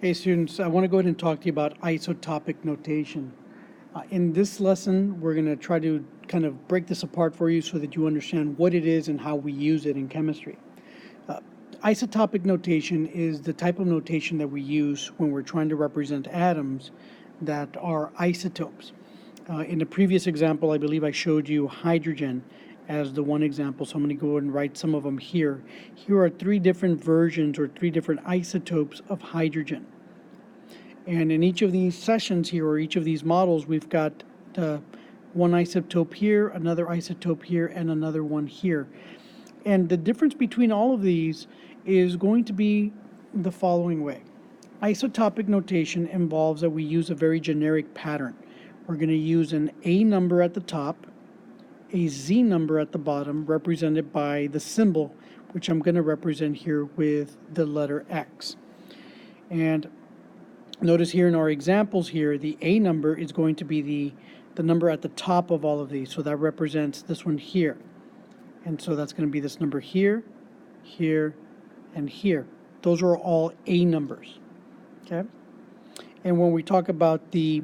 Hey students, I want to go ahead and talk to you about isotopic notation. In this lesson, we're going to try to kind of break this apart for you so that you understand what it is and how we use it in chemistry. Isotopic notation is the type of notation that we use when we're trying to represent atoms that are isotopes. In the previous example, I believe I showed you hydrogen as the one example, so I'm going to go ahead and write some of them here. Here are three different versions or three different isotopes of hydrogen. And in each of these sessions here, or each of these models, we've got one isotope here, another isotope here, and another one here. And the difference between all of these is going to be the following way. Isotopic notation involves that we use a very generic pattern. We're going to use an A number at the top, a Z number at the bottom, represented by the symbol, which I'm going to represent here with the letter X. And notice here in our examples here, the A number is going to be the number at the top of all of these. So that represents this one here. And so that's going to be this number here, here, and here. Those are all A numbers. Okay? And when we talk about the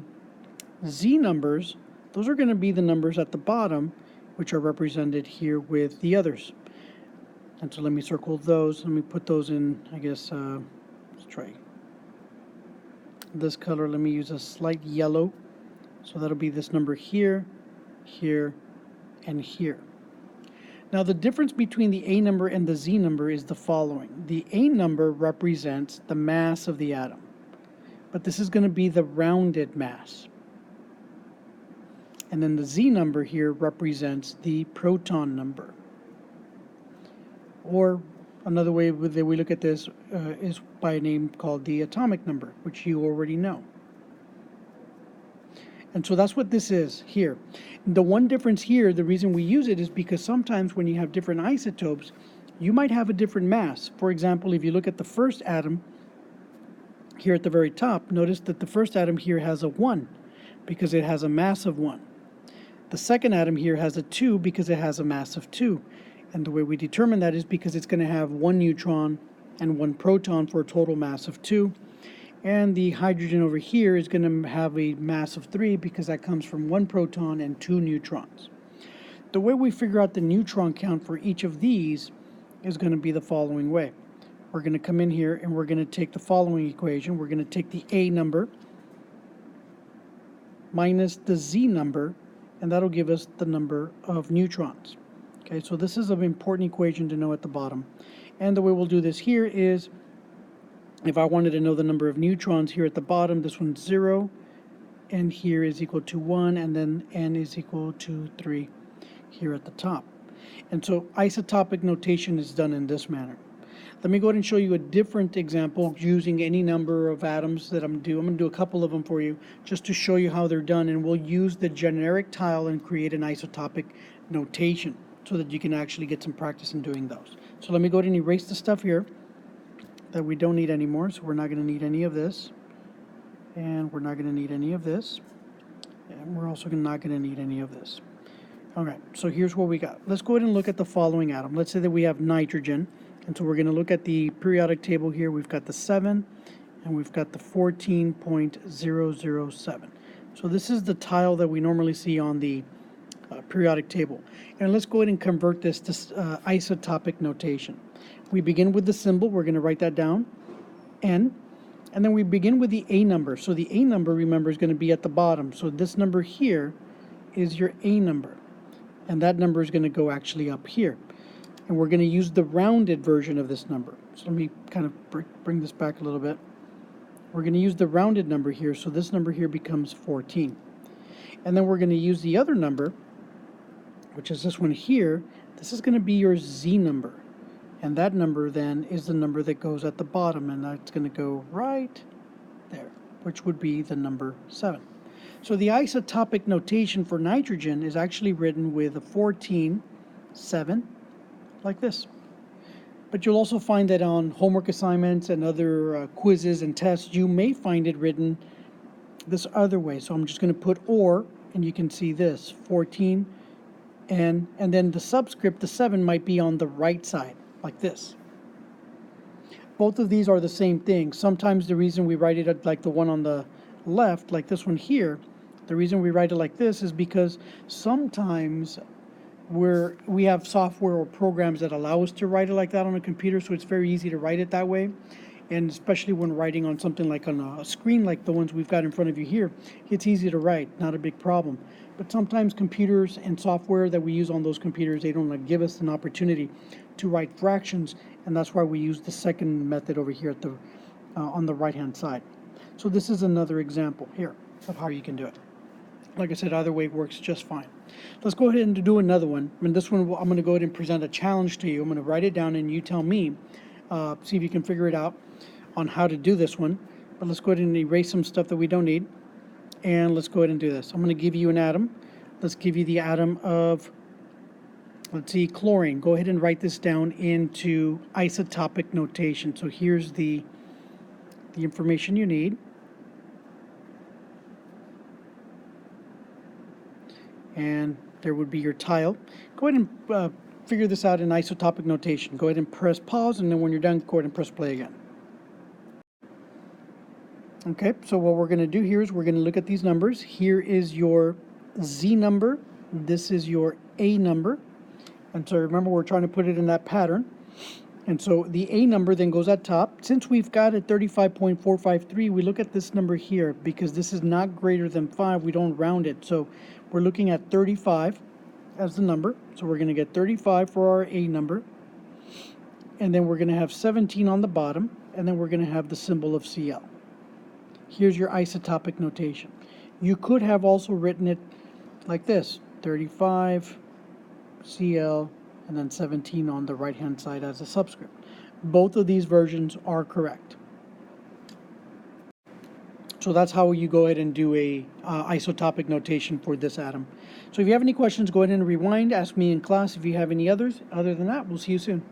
Z numbers, those are going to be the numbers at the bottom, which are represented here with the others. And so let me circle those. Let me put those in, I guess, let's try this color. Let me use a slight yellow. So that'll be this number here, here, and here. Now the difference between the A number and the Z number is the following. The A number represents the mass of the atom, but this is going to be the rounded mass. And then the Z number here represents the proton number. Or another way that we look at this is by a name called the atomic number, which you already know. And so that's what this is here. The one difference here, the reason we use it is because sometimes when you have different isotopes, you might have a different mass. For example, if you look at the first atom here at the very top, notice that the first atom here has a 1 because it has a mass of 1. The second atom here has a 2 because it has a mass of 2. And the way we determine that is because it's going to have 1 neutron and 1 proton for a total mass of 2. And the hydrogen over here is going to have a mass of 3 because that comes from 1 proton and 2 neutrons. The way we figure out the neutron count for each of these is going to be the following way. We're going to come in here and we're going to take the following equation. We're going to take the A number minus the Z number, and that'll give us the number of neutrons. Okay, so this is an important equation to know at the bottom. And the way we'll do this here is, if I wanted to know the number of neutrons here at the bottom, this one's 0, and here is equal to 1, and then n is equal to 3 here at the top. And so isotopic notation is done in this manner. Let me go ahead and show you a different example using any number of atoms that I'm going to do a couple of them for you just to show you how they're done, and we'll use the generic tile and create an isotopic notation so that you can actually get some practice in doing those. So let me go ahead and erase the stuff here that we don't need anymore. So we're not going to need any of this, and we're not going to need any of this, and we're also not going to need any of this. Okay, so here's what we got. Let's go ahead and look at the following atom. Let's say that we have nitrogen, and so we're going to look at the periodic table here. We've got the 7, and we've got the 14.007. So this is the tile that we normally see on the periodic table. And let's go ahead and convert this to isotopic notation. We begin with the symbol. We're going to write that down, N, and then we begin with the A number. So the A number, remember, is going to be at the bottom. So this number here is your A number, and that number is going to go actually up here. And we're going to use the rounded version of this number. So let me kind of bring this back a little bit. We're going to use the rounded number here, so this number here becomes 14. And then we're going to use the other number, which is this one here. This is going to be your Z number. And that number then is the number that goes at the bottom, and that's going to go right there, which would be the number 7. So the isotopic notation for nitrogen is actually written with a 14, 7, like this. But you'll also find that on homework assignments and other quizzes and tests, you may find it written this other way. So I'm just going to put or, and you can see this, 14, and then the subscript, the 7, might be on the right side, like this. both of these are the same thing. Sometimes the reason we write it like the one on the left, like this one here, the reason we write it like this is because sometimes we have software or programs that allow us to write it like that on a computer, so it's very easy to write it that way. And especially when writing on something like on a screen like the ones we've got in front of you here, it's easy to write, not a big problem. But sometimes computers and software that we use on those computers, they don't give us an opportunity to write fractions, and that's why we use the second method over here at the on the right hand side. So this is another example here of how you can do it. Like I said, either way works just fine. Let's go ahead and do another one. And this one, I'm going to go ahead and present a challenge to you. I'm going to write it down and you tell me, see if you can figure it out on how to do this one. But let's go ahead and erase some stuff that we don't need. And let's go ahead and do this. I'm going to give you an atom. Let's give you the atom of, let's see, chlorine. Go ahead and write this down into isotopic notation. So here's the information you need. And there would be your tile. Go ahead and figure this out in isotopic notation. Go ahead and press pause, and then when you're done, go ahead and press play again. Okay, so what we're going to do here is we're going to look at these numbers. Here is your Z number. This is your A number. And so remember, we're trying to put it in that pattern. And so the A number then goes at top. Since we've got it 35.453, we look at this number here because this is not greater than 5. We don't round it. So we're looking at 35 as the number. So we're going to get 35 for our A number. And then we're going to have 17 on the bottom. And then we're going to have the symbol of Cl. Here's your isotopic notation. You could have also written it like this, 35 Cl, and then 17 on the right hand side as a subscript. Both of these versions are correct. So that's how you go ahead and do a isotopic notation for this atom. So if you have any questions, go ahead and rewind, ask me in class if you have any others. Other than that, we'll see you soon.